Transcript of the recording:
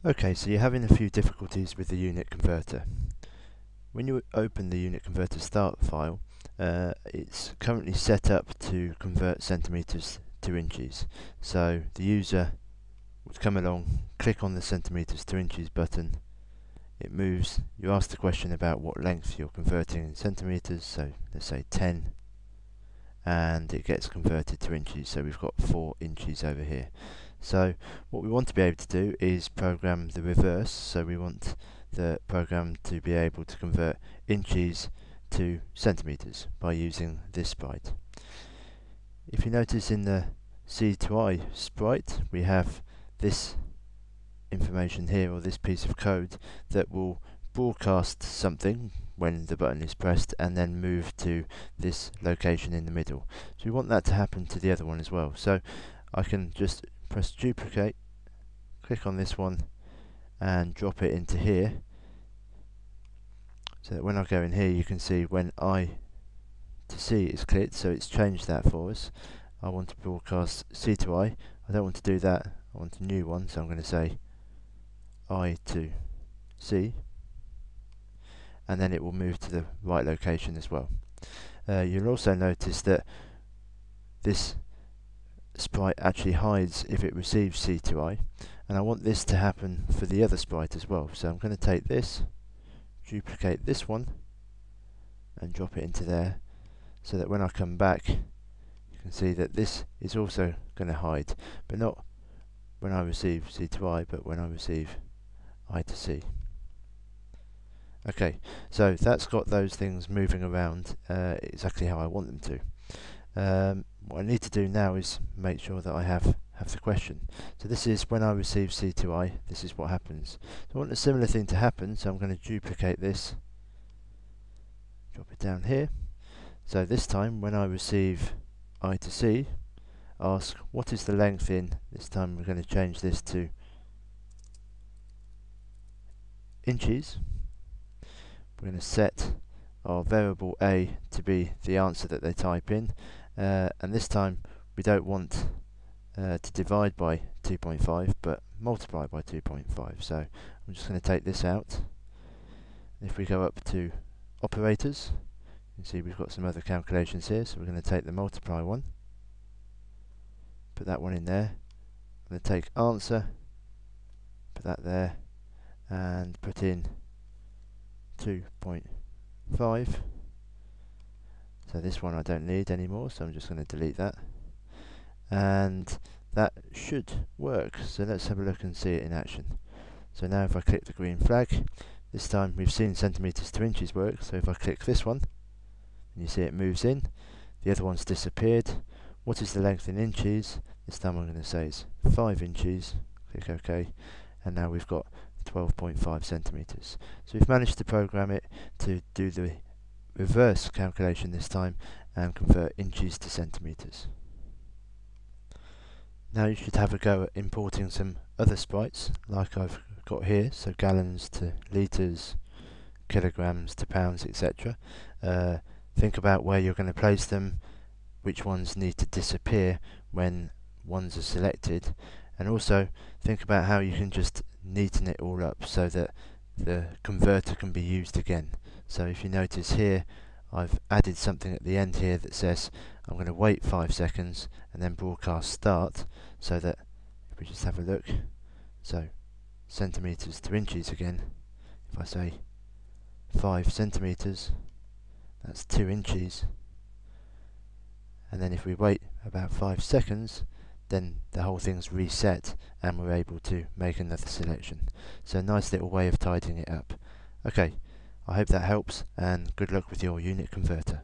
Okay, so you're having a few difficulties with the unit converter. When you open the unit converter start file, it's currently set up to convert centimetres to inches. So the user would come along, click on the centimetres to inches button, it moves, you ask the question about what length you're converting in centimetres, so let's say 10, and it gets converted to inches, so we've got 4 inches over here. So what we want to be able to do is program the reverse, so we want the program to be able to convert inches to centimetres by using this sprite. If you notice in the C to I sprite we have this information here, or this piece of code that will broadcast something when the button is pressed and then move to this location in the middle. So we want that to happen to the other one as well. So I can just press duplicate, click on this one and drop it into here, so that when I go in here you can see when I to C is clicked, so it's changed that for us. I want to broadcast C to I don't want to do that, I want a new one, so I'm going to say I to C, and then it will move to the right location as well. You'll also notice that this sprite actually hides if it receives C to I, and I want this to happen for the other sprite as well. So I'm going to take this, duplicate this one and drop it into there, so that when I come back you can see that this is also going to hide, but not when I receive C to I, but when I receive I to C. Okay, so that's got those things moving around exactly how I want them to. What I need to do now is make sure that I have the question. So this is when I receive C to I, this is what happens. So I want a similar thing to happen, so I'm going to duplicate this, drop it down here. So this time when I receive I to C, ask what is the length in, this time we're going to change this to inches. We're going to set our variable a to be the answer that they type in, and this time we don't want to divide by 2.5 but multiply by 2.5, so I'm just going to take this out. If we go up to operators, you can see we've got some other calculations here, so we're going to take the multiply one, put that one in there. I'm going to take answer, put that there, and put in 2.5. So this one I don't need anymore, so I'm just going to delete that, and that should work. So let's have a look and see it in action. So now if I click the green flag, this time we've seen centimetres to inches work, so if I click this one and you see it moves in, the other one's disappeared. What is the length in inches? This time I'm going to say it's 5 inches, click OK, and now we've got 12.5 centimetres. So we've managed to program it to do the reverse calculation this time and convert inches to centimetres. Now you should have a go at importing some other sprites like I've got here, so gallons to litres, kilograms to pounds, etc. Think about where you're going to place them, which ones need to disappear when ones are selected, and also think about how you can just neaten it all up so that the converter can be used again. So if you notice here, I've added something at the end here that says I'm going to wait 5 seconds and then broadcast start, so that if we just have a look, so centimetres to inches again, if I say 5 centimetres, that's 2 inches, and then if we wait about 5 seconds, then the whole thing's reset and we're able to make another selection. So a nice little way of tidying it up. Okay, I hope that helps, and good luck with your unit converter.